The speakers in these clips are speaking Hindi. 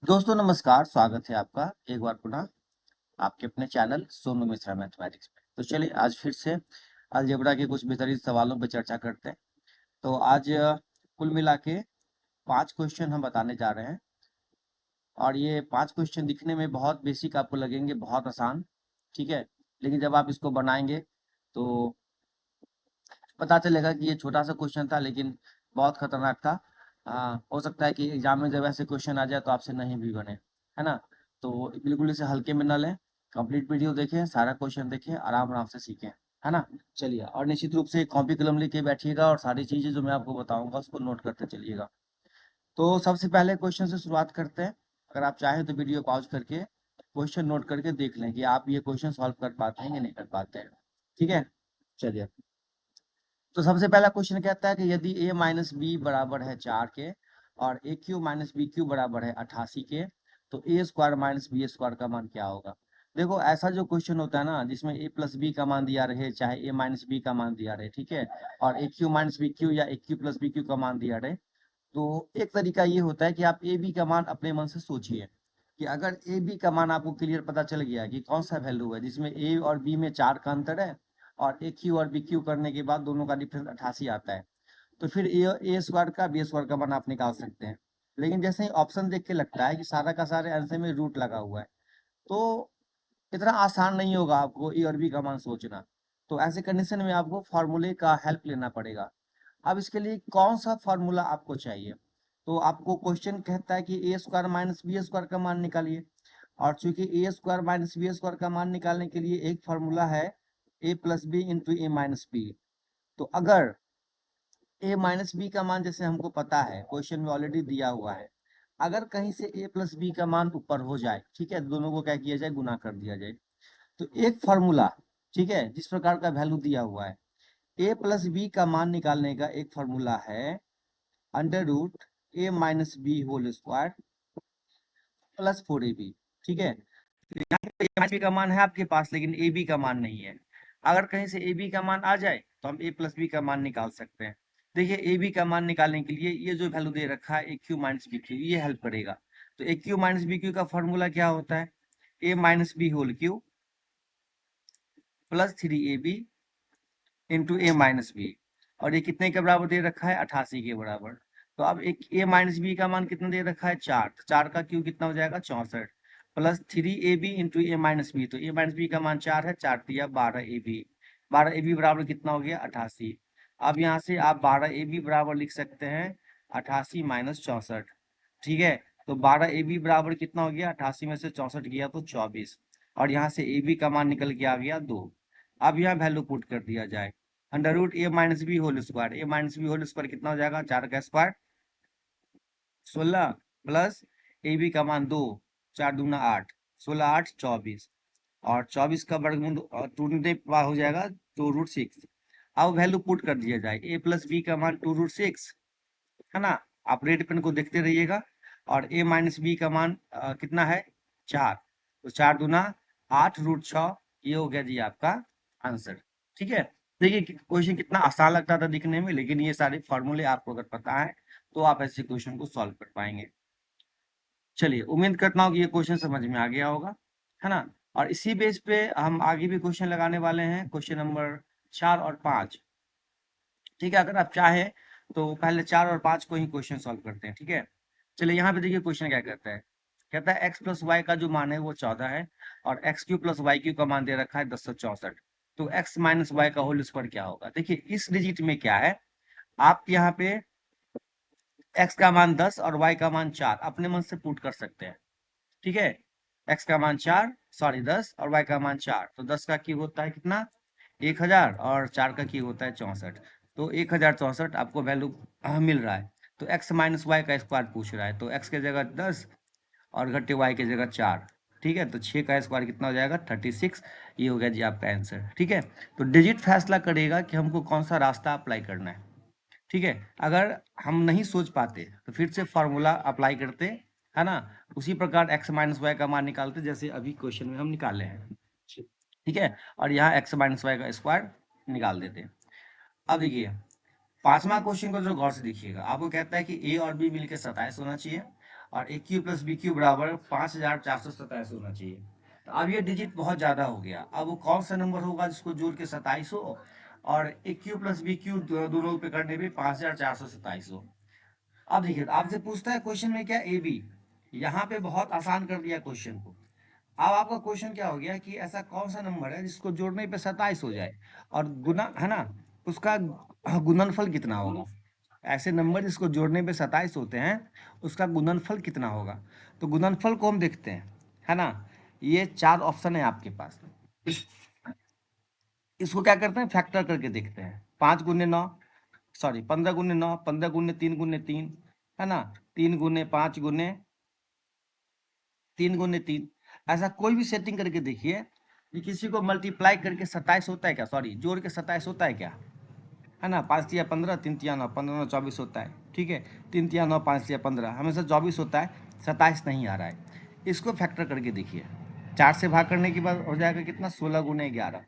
दोस्तों नमस्कार, स्वागत है आपका एक बार पुनः आपके अपने चैनल सोनू मिश्रा मैथमेटिक्स में। तो चलिए आज फिर से अलजेब्रा के कुछ बेहतरीन सवालों पर चर्चा करते हैं। तो आज कुल मिला के 5 क्वेश्चन हम बताने जा रहे हैं और ये 5 क्वेश्चन दिखने में बहुत बेसिक आपको लगेंगे, बहुत आसान, ठीक है। लेकिन जब आप इसको बनाएंगे तो पता चलेगा कि ये छोटा सा क्वेश्चन था लेकिन बहुत खतरनाक था। हो सकता है कि एग्जाम में जब ऐसे क्वेश्चन आ जाए तो आपसे नहीं भी बने, है ना। तो बिल्कुल इसे हल्के में न लें, कंप्लीट वीडियो देखें, सारा क्वेश्चन देखें, आराम आराम से सीखें, है ना। चलिए, और निश्चित रूप से कॉपी कलम लेके बैठिएगा और सारी चीज़ें जो मैं आपको बताऊंगा उसको नोट करते चलिएगा। तो सबसे पहले क्वेश्चन से शुरुआत करते हैं। अगर आप चाहें तो वीडियो पॉज करके क्वेश्चन नोट करके देख लें कि आप ये क्वेश्चन सॉल्व कर पाते हैं या नहीं कर पाते हैं, ठीक है। चलिए, तो सबसे पहला क्वेश्चन कहता है कि यदि a माइनस बी बराबर है 4 के और ए क्यू माइनस बी क्यू बराबर है 88 के, तो ए स्क्वायर माइनस बी स्क्वायर का मान क्या होगा। देखो, ऐसा जो क्वेश्चन होता है ना जिसमें a प्लस बी का मान दिया रहे, चाहे a माइनस बी का मान दिया रहे, ठीक है, और ए क्यू माइनस बी क्यू या ए क्यू प्लस बी क्यू का मान दिया रहे, तो एक तरीका ये होता है कि आप ए बी का मान अपने मन से सोचिए कि अगर ए बी का मान आपको क्लियर पता चल गया कि कौन सा वैल्यू है जिसमें ए और बी में 4 का अंतर है और ए क्यू और बी क्यू करने के बाद दोनों का डिफरेंस 88 आता है, तो फिर ए स्क्वायर का बी स्क्वायर का मान आप निकाल सकते हैं। लेकिन जैसे ही ऑप्शन देख के लगता है कि सारा का सारे आंसर में रूट लगा हुआ है, तो इतना आसान नहीं होगा आपको ए और बी का मान सोचना। तो ऐसे कंडीशन में आपको फार्मूले का हेल्प लेना पड़ेगा। अब इसके लिए कौन सा फार्मूला आपको चाहिए, तो आपको क्वेश्चन कहता है कि ए स्क्वायर माइनस बी स्क्वायर का मान निकालिए, और चूंकि ए स्क्वायर माइनस बी स्क्वायर का मान निकालने के लिए एक फार्मूला है ए plus B into A minus B. तो अगर ए माइनस बी का मान जैसे हमको पता है, क्वेश्चन में ऑलरेडी दिया हुआ है, अगर कहीं से ए प्लस बी का मान ऊपर हो जाए, ठीक है, दोनों को क्या किया जाए, गुना कर दिया जाए। तो एक फार्मूला, ठीक है, जिस प्रकार का वैल्यू दिया हुआ है, ए प्लस बी का मान निकालने का एक फार्मूला है under root A minus B whole square plus 4ab, ठीक है। तो यहाँ पे ए माइनस बी का मान है आपके पास लेकिन ए बी का मान नहीं है। अगर कहीं से ए बी का मान आ जाए तो हम ए प्लस बी का मान निकाल सकते हैं। देखिए, ए बी का मान निकालने के लिए ये जो वैल्यू दे रखा है A cube minus B cube, ये हेल्प करेगा। तो A cube minus B cube का फॉर्मूला क्या होता है, A minus B whole cube plus 3ab into A minus B, और ये कितने के बराबर दे रखा है, 88 के बराबर। तो अब एक ए माइनस बी का मान कितना दे रखा है, 4, तो 4 का क्यू कितना हो जाएगा, 64 plus 3ab into A minus B, तो ए माइनस बी का मान 4 है, 4 दिया 12ab, 12ab बराबर कितना हो गया, 88। अब यहाँ से आप 12ab बराबर लिख सकते हैं 88 माइनस 64, ठीक है। तो 12ab बराबर कितना हो गया, 88 में से 64 गया तो 24, और यहाँ से ab का मान निकल के आ गया 2। अब यहाँ वैल्यू पुट कर दिया जाए, under root A minus B whole square, A minus B whole square कितना हो जाएगा, 4 का स्क्वायर 16 प्लस ए बी का मान 2, 4 दूना 8, 16 8 24, और 24 का वर्गमूल टूटने पर हो जाएगा 2√6। अब वैल्यू पुट कर दिया जाए, ए प्लस बी का मान 2√6, है ना। आप रेड पेन को देखते रहिएगा, और ए माइनस बी का मान कितना है, 4, तो 4 दूना 8√6, ये हो गया जी आपका आंसर, ठीक है। देखिए क्वेश्चन कितना आसान लगता था दिखने में, लेकिन ये सारे फॉर्मूले आपको अगर पता है तो आप ऐसे क्वेश्चन को सॉल्व कर पाएंगे। चलिए, उम्मीद करता हूँ कि ये क्वेश्चन समझ में आ गया होगा, है ना। और इसी बेस पे हम आगे भी क्वेश्चन लगाने वाले हैं, क्वेश्चन नंबर 4 और 5, ठीक है। अगर आप चाहें तो पहले 4 और 5 को ही क्वेश्चन सॉल्व करते हैं, ठीक है। चलिए, यहाँ पे देखिए क्वेश्चन क्या कहता है, कहता है x प्लस वाई का जो मान है वो 14 है और X Q plus Y Q का मान दे रखा है 1064, तो x माइनस वाई का होल स्क्वायर क्या होगा। देखिए, इस डिजिट में क्या है, आप यहाँ पे x का मान 10 और y का मान 4 अपने मन से पुट कर सकते हैं, ठीक है। x का मान 4, सॉरी 10, और y का मान 4, तो 10 का क्यूब होता है कितना, 1000, और 4 का क्यूब होता है 64, तो 1064 आपको वैल्यू मिल रहा है। तो x माइनस वाई का स्क्वायर पूछ रहा है, तो x के जगह 10 और घटे y की जगह 4, ठीक है। तो 6 का स्क्वायर कितना हो जाएगा, 36, ये हो गया जी आपका आंसर, ठीक है। तो डिजिट फैसला करेगा कि हमको कौन सा रास्ता अप्लाई करना है, ठीक है। अगर हम नहीं सोच पाते तो फिर से फॉर्मूला अप्लाई करते, है ना। उसी प्रकार x माइनस वाई का मान निकालते जैसे अभी क्वेश्चन में हम निकाले हैं, ठीक है, और यहाँ x माइनस वाई का स्क्वायर निकाल देते हैं। अब देखिए, पांचवा क्वेश्चन को जो गौर से देखिएगा, आपको कहता है कि a और b मिलकर 27 होना चाहिए, और ए क्यू प्लस बी क्यू बराबर 5427 होना चाहिए। तो अब ये डिजिट बहुत ज्यादा हो गया, अब वो कौन सा नंबर होगा जिसको जोड़ के 27 हो और ए क्यू प्लस बी क्यू दोनों पे करने पे 5427 हो। अब देखिए आपसे पूछता है क्वेश्चन में क्या ए बी, यहाँ पे बहुत आसान कर दिया क्वेश्चन को। अब आपका क्वेश्चन क्या हो गया कि ऐसा कौन सा नंबर है जिसको जोड़ने पे 27 हो जाए और गुना है ना, उसका गुणनफल कितना होगा। ऐसे नंबर जिसको जोड़ने पे 27 होते हैं उसका गुणनफल कितना होगा। तो गुणनफल को हम देखते हैं, है ना। ये 4 ऑप्शन है आपके पास, इसको क्या करते हैं फैक्टर करके देखते हैं। 5 गुने 9, सॉरी 15 गुने 9, 15 गुने 3 गुने 3, है ना, 3 गुने 5 गुने 3 गुने 3। ऐसा कोई भी सेटिंग करके देखिए कि किसी को मल्टीप्लाई करके 27 होता है क्या, सॉरी जोड़ के 27 होता है क्या, है ना। 5 तिया 15, 3 तिया 9, 15 9 24 होता है, ठीक है। 3 तिया 9, 5 तिया 15, हमेशा 24 होता है, 27 नहीं आ रहा है। इसको फैक्टर करके देखिए, 4 से भाग करने के बाद हो जाएगा कितना, 16 गुने 11।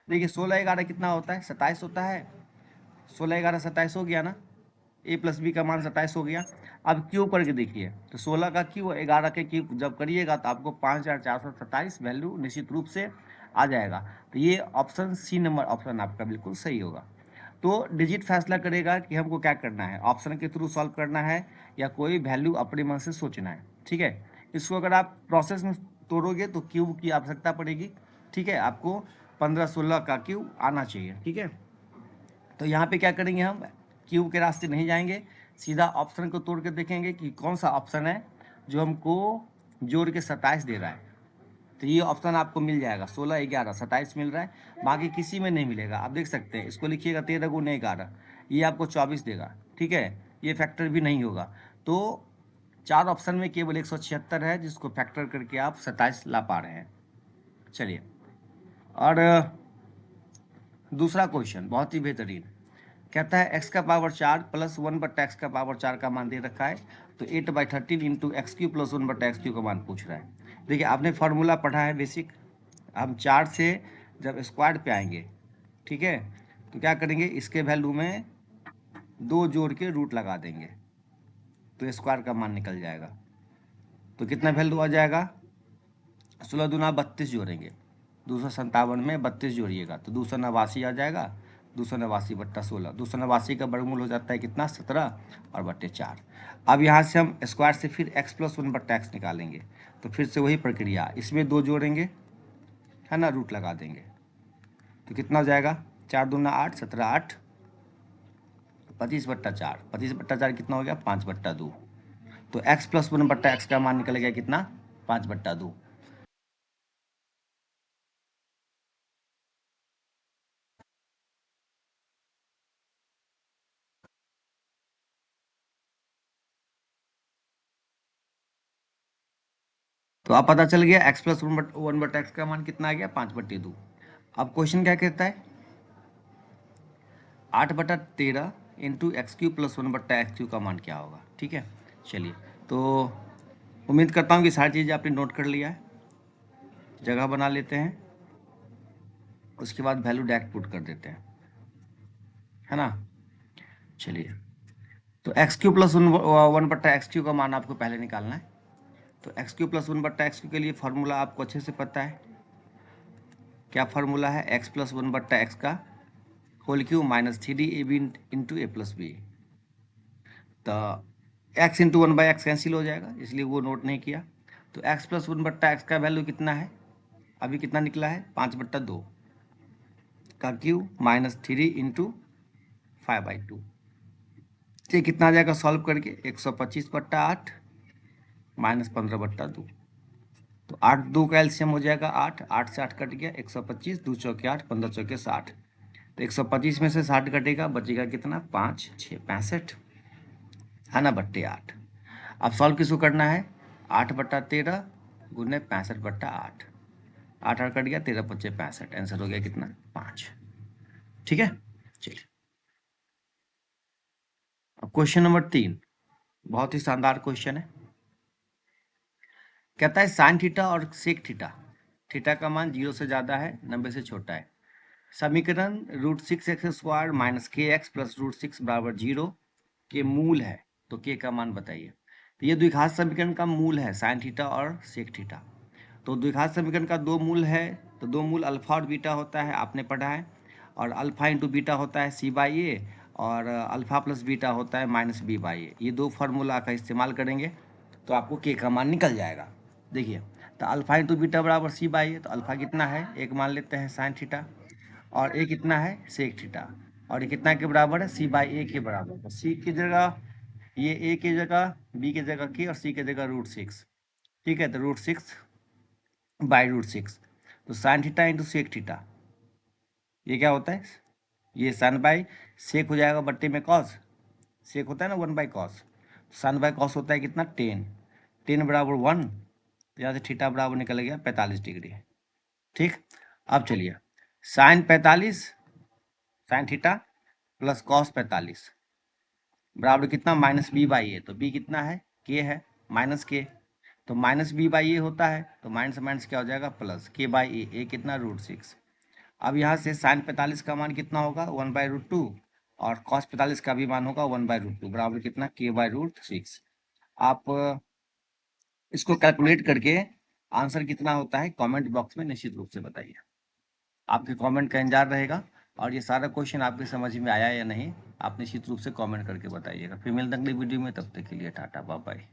देखिए 16 11 कितना होता है, 27 होता है। 16 11 27 हो गया ना, ए प्लस बी का मान 27 हो गया। अब क्यूब करके देखिए, तो 16 का क्यूब 11 के क्यूब जब करिएगा तो आपको 5427 वैल्यू निश्चित रूप से आ जाएगा। तो ये ऑप्शन सी नंबर ऑप्शन आपका बिल्कुल सही होगा। तो डिजिट फैसला करेगा कि हमको क्या करना है, ऑप्शन के थ्रू सॉल्व करना है या कोई वैल्यू अपने मन से सोचना है, ठीक है। इसको अगर आप प्रोसेस में तोड़ोगे तो क्यूब की आवश्यकता पड़ेगी, ठीक है। आपको 15 16 का क्यूब आना चाहिए, ठीक है। तो यहाँ पे क्या करेंगे, हम क्यूब के रास्ते नहीं जाएंगे, सीधा ऑप्शन को तोड़ के देखेंगे कि कौन सा ऑप्शन है जो हमको जोड़ के 27 दे रहा है। तो ये ऑप्शन आपको मिल जाएगा, 16 11 27 मिल रहा है, बाकी किसी में नहीं मिलेगा। आप देख सकते हैं, इसको लिखिएगा 13 गुने 11, ये आपको 24 देगा, ठीक है। ये फैक्टर भी नहीं होगा। तो 4 ऑप्शन में केवल 176 है जिसको फैक्टर करके आप 27 ला पा रहे हैं। चलिए, और दूसरा क्वेश्चन बहुत ही बेहतरीन, कहता है x का पावर 4 प्लस 1/x का पावर 4 का मान दे रखा है। तो 8/13 into x Q plus 1/x Q का मान पूछ रहा है। देखिए आपने फार्मूला पढ़ा है बेसिक, हम 4 से जब स्क्वायर पे आएंगे, ठीक है, तो क्या करेंगे, इसके वैल्यू में 2 जोड़ के रूट लगा देंगे तो स्क्वायर का मान निकल जाएगा। तो कितना वैल्यू आ जाएगा, 16 दूना 32 जोड़ेंगे, 257 में 32 जोड़िएगा तो 289 आ जाएगा। 289/16, 289 का वर्गमूल हो जाता है कितना, 17 और बट्टे 4। अब यहाँ से हम स्क्वायर से फिर x प्लस 1/x निकालेंगे, तो फिर से वही प्रक्रिया, इसमें 2 जोड़ेंगे, है ना, रूट लगा देंगे तो कितना हो जाएगा, 4 दूना 8, 17 8, 25/4, 25/4 कितना हो गया, 5/2। तो x प्लस 1/x का मान निकल गया कितना, 5/2। तो अब पता चल गया x प्लस 1/x का मान कितना आ गया, 5/2। अब क्वेश्चन क्या कहता है, 8/13 into x Q plus 1/x Q का मान क्या होगा, ठीक है। चलिए, तो उम्मीद करता हूँ कि सारी चीज़ें आपने नोट कर लिया है, जगह बना लेते हैं, उसके बाद वैल्यू डायरेक्ट पुट कर देते हैं, है ना। चलिए, तो x Q plus 1/x Q का मान आपको पहले निकालना है। तो x Q plus 1/x Q के लिए फार्मूला आपको अच्छे से पता है, क्या फार्मूला है, एक्स प्लस 1/x का whole cube minus 3d ab into A plus B. तो x इंटू 1/x कैंसिल हो जाएगा, इसलिए वो नोट नहीं किया। तो x प्लस 1/x का वैल्यू कितना है, अभी कितना निकला है, 5/2 का क्यू माइनस 3 इंटू 5/2। ये कितना आ जाएगा सॉल्व करके, 125/8 माइनस 15/2। तो 8 2 का एलसीएम हो जाएगा 8, 8 से 8 कट गया, 125, 2 चौके 8, 15 चौके 60। तो 125 में से 60 कटेगा, बचेगा कितना, 5 6 65, है ना, बट्टे 8। अब सॉल्व किसको करना है, 8/13 गुने 65/8, 8 8 कट गया, 13 5 65, आंसर हो गया कितना, 5, ठीक है। चलिए, अब क्वेश्चन नंबर 3, बहुत ही शानदार क्वेश्चन है। कहता है साइन थीटा और सेक थीटा, थीटा का मान 0 से ज़्यादा है, 90 से छोटा है। समीकरण √6x² माइनस kx प्लस √6 बराबर 0 के मूल है, तो k का मान बताइए। तो ये द्विघात समीकरण का मूल है साइन थीटा और सेक थीटा। तो द्विघात समीकरण का दो मूल है, तो दो मूल अल्फा और बीटा होता है, आपने पढ़ा है। और अल्फा इंटू बीटा होता है सी बाई ए, और अल्फा प्लस बीटा होता है माइनस बी बाई ए। ये दो फार्मूला का इस्तेमाल करेंगे तो आपको के का मान निकल जाएगा। देखिए, तो अल्फा इंटू बीटा बराबर सी बाई ए, तो अल्फा कितना है, एक मान लेते हैं साइन थीटा, और ए कितना है सेक थीटा, और ये कितना के बराबर है, सी बाई ए के बराबर। तो सी की जगह ये ए की जगह, बी की जगह के, और सी की जगह √6। ठीक है, तो √6 बाई √6। तो sine theta into sec theta, ये क्या होता है, ये साइन बाई सेक हो जाएगा बट्टे में कॉस। सेक होता है ना 1/cos, साइन बाई कॉस होता है कितना 10, 10 बराबर 1, तो यहाँ से थीटा बराबर निकल गया 45 डिग्री। ठीक, अब चलिए, sine 45 sine theta plus cos 45 बराबर कितना, माइनस बी बाई ए। तो बी कितना है, के है, माइनस के, तो माइनस बी बाई ए होता है, तो माइनस माइनस क्या हो जाएगा, प्लस के बाई ए, कितना √6। अब यहाँ से साइन 45 का मान कितना होगा, 1/√2, और कॉस 45 का भी मान होगा 1/√2 बराबर कितना, के बाई √6। आप इसको कैलकुलेट करके आंसर कितना होता है कमेंट बॉक्स में निश्चित रूप से बताइए। आपके कमेंट का इंतजार रहेगा, और ये सारा क्वेश्चन आपके समझ में आया या नहीं आप निश्चित रूप से कमेंट करके बताइएगा। फिर मिलते हैं अगली वीडियो में, तब तक के लिए टाटा बाय बाय।